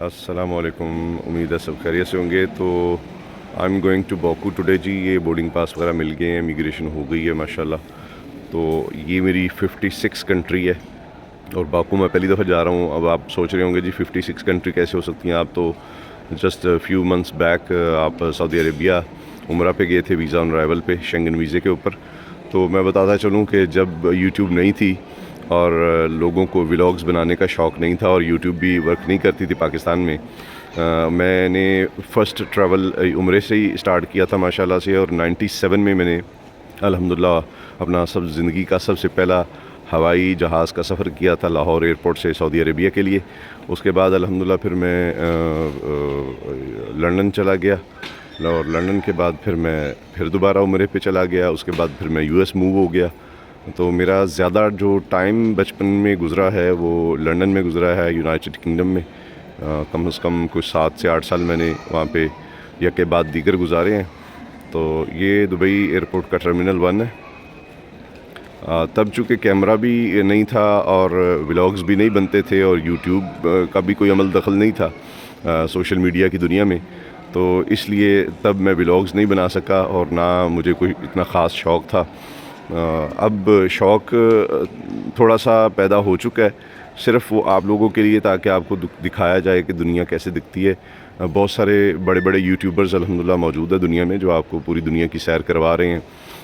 السلام علیکم، امید ہے سب خیریت سے ہوں گے. تو I am going to Baku today جی. یہ بورڈنگ پاس وغیرہ مل گئے ہیں، امیگریشن ہو گئی ہے ماشاءاللہ. تو یہ میری 56 کنٹری ہے اور باکو میں پہلی دفعہ جا رہا ہوں. اب آپ سوچ رہے ہوں گے جی 56 کنٹری کیسے ہو سکتی ہیں؟ آپ تو جسٹ فیو منتھس بیک آپ سعودی عربیہ عمرہ پہ گئے تھے، ویزا آن رائیول پہ، شنگن ویزے کے اوپر. تو میں بتاتا چلوں کہ جب یوٹیوب نہیں تھی اور لوگوں کو ولاگز بنانے کا شوق نہیں تھا اور یوٹیوب بھی ورک نہیں کرتی تھی پاکستان میں، میں نے فرسٹ ٹریول عمرے سے ہی اسٹارٹ کیا تھا ماشاءاللہ سے. اور 97 میں نے الحمدللہ اپنا زندگی کا سب سے پہلا ہوائی جہاز کا سفر کیا تھا لاہور ایئرپورٹ سے سعودی عربیہ کے لیے. اس کے بعد الحمدللہ پھر میں لنڈن چلا گیا اور لنڈن کے بعد پھر میں دوبارہ عمرے پہ چلا گیا. اس کے بعد پھر میں یو ایس موو ہو گیا. تو میرا زیادہ جو ٹائم بچپن میں گزرا ہے وہ لنڈن میں گزرا ہے، یونائٹڈ کنگڈم میں. کم از کم کچھ 7 سے 8 سال میں نے وہاں پہ یک کے بعد دیگر گزارے ہیں. تو یہ دبئی ایئرپورٹ کا ٹرمینل 1 ہے. تب چونکہ کیمرہ بھی نہیں تھا اور ولاگز بھی نہیں بنتے تھے اور یوٹیوب کا بھی کوئی عمل دخل نہیں تھا سوشل میڈیا کی دنیا میں، تو اس لیے تب میں ولاگز نہیں بنا سکا اور نہ مجھے کوئی اتنا خاص شوق تھا. اب شوق تھوڑا سا پیدا ہو چکا ہے، صرف وہ آپ لوگوں کے لیے تاکہ آپ کو دکھایا جائے کہ دنیا کیسے دکھتی ہے. بہت سارے بڑے بڑے یوٹیوبرز الحمدللہ موجود ہے دنیا میں جو آپ کو پوری دنیا کی سیر کروا رہے ہیں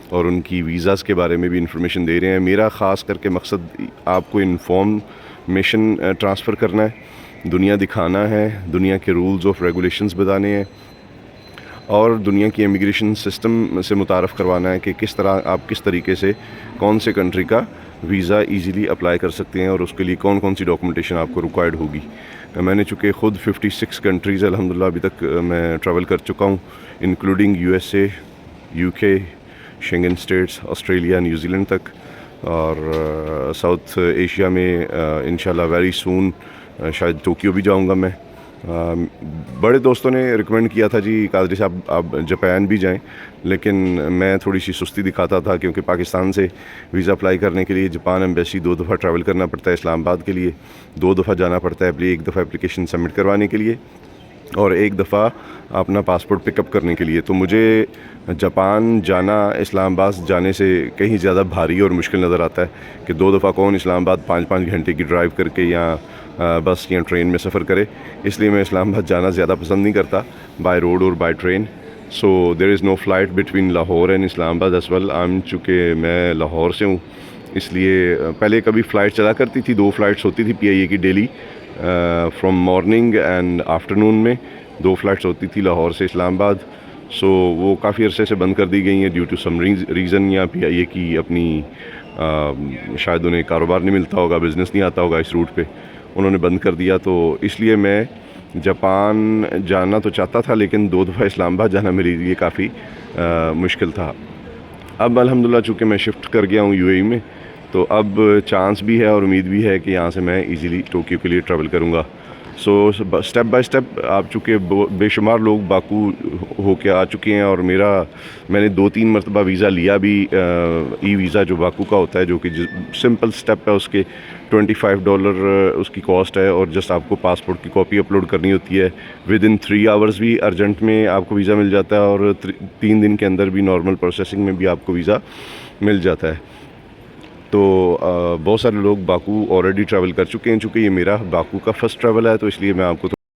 اور ان کی ویزاز کے بارے میں بھی انفارمیشن دے رہے ہیں. میرا خاص کر کے مقصد آپ کو انفارمیشن ٹرانسفر کرنا ہے، دنیا دکھانا ہے، دنیا کے رولز آف ریگولیشنز بتانے ہیں اور دنیا کی امیگریشن سسٹم سے متعارف کروانا ہے کہ کس طرح آپ کس طریقے سے کون سے کنٹری کا ویزا ایزیلی اپلائی کر سکتے ہیں اور اس کے لیے کون کون سی ڈاکومنٹیشن آپ کو ریکوائرڈ ہوگی. میں نے چونکہ خود 56 کنٹریز الحمدللہ ابھی تک میں ٹریول کر چکا ہوں، including U S A, you کے، شنگن اسٹیٹس، آسٹریلیا، نیوزی لینڈ تک. اور ساؤتھ ایشیا میں انشاءاللہ ویری سون شاید ٹوکیو بھی جاؤں گا میں. بڑے دوستوں نے ریکمینڈ کیا تھا جی قادری صاحب آپ جاپان بھی جائیں، لیکن میں تھوڑی سی سستی دکھاتا تھا کیونکہ پاکستان سے ویزا اپلائی کرنے کے لیے جاپان ایمبیسی 2 دفعہ ٹریول کرنا پڑتا ہے اسلام آباد کے لیے، 2 دفعہ جانا پڑتا ہے ایک دفعہ اپلیکیشن سبمٹ کروانے کے لیے اور ایک دفعہ اپنا پاسپورٹ پک اپ کرنے کے لیے. تو مجھے جاپان جانا اسلام آباد جانے سے کہیں زیادہ بھاری اور مشکل نظر آتا ہے کہ 2 دفعہ کون اسلام آباد 5 گھنٹے کی ڈرائیو کر کے یا بس یا ٹرین میں سفر کرے. اس لیے میں اسلام آباد جانا زیادہ پسند نہیں کرتا بائی روڈ اور by train. So there is no flight between Lahore and Islamabad as well. چونکہ میں لاہور سے ہوں اس لیے پہلے کبھی فلائٹ چلا کرتی تھی، 2 فلائٹس ہوتی تھی پی آئی اے کی daily from morning and afternoon میں 2 فلائٹس ہوتی تھی لاہور سے اسلام آباد. سو وہ کافی عرصے سے بند کر دی گئی ہیں ڈیو ٹو سم ریزن، یا پی آئی اے کی اپنی شاید انہیں کاروبار نہیں ملتا ہوگا، بزنس نہیں آتا ہوگا اس روٹ پہ، انہوں نے بند کر دیا. تو اس لیے میں جاپان جانا تو چاہتا تھا لیکن 2 دفعہ اسلام آباد جانا میرے لیے کافی مشکل تھا. اب الحمدللہ چونکہ میں شفٹ کر گیا ہوں یو اے ای میں، تو اب چانس بھی ہے اور امید بھی ہے کہ یہاں سے میں ایزیلی ٹوکیو کے لیے ٹریول کروں گا. سو اسٹیپ بائی اسٹیپ آپ چونکہ بے شمار لوگ باکو ہو کے آ چکے ہیں اور میں نے 2-3 مرتبہ ویزا لیا بھی، ای ویزا جو باکو کا ہوتا ہے جو کہ سمپل اسٹیپ ہے، اس کے $25 اس کی کاسٹ ہے اور جسٹ آپ کو پاسپورٹ کی کاپی اپلوڈ کرنی ہوتی ہے. ود ان 3 آورز بھی ارجنٹ میں آپ کو ویزا مل جاتا ہے اور 3 دن کے اندر بھی نارمل پروسیسنگ میں بھی آپ کو ویزا مل جاتا ہے. تو بہت سارے لوگ باکو آلریڈی ٹریول کر چکے ہیں. چونکہ یہ میرا باکو کا فرسٹ ٹریول ہے تو اس لیے میں آپ کو